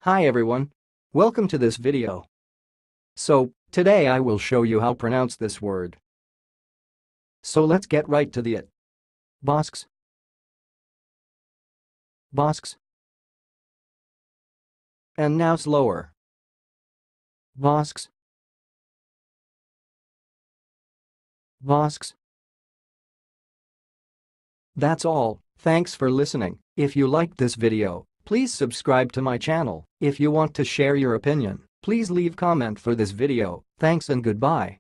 Hi everyone. Welcome to this video. So, today I will show you how to pronounce this word. So let's get right to it. Bosques. Bosques. And now slower. Bosques. Bosques. That's all. Thanks for listening. If you liked this video, please subscribe to my channel. If you want to share your opinion, please leave comment for this video. Thanks and goodbye.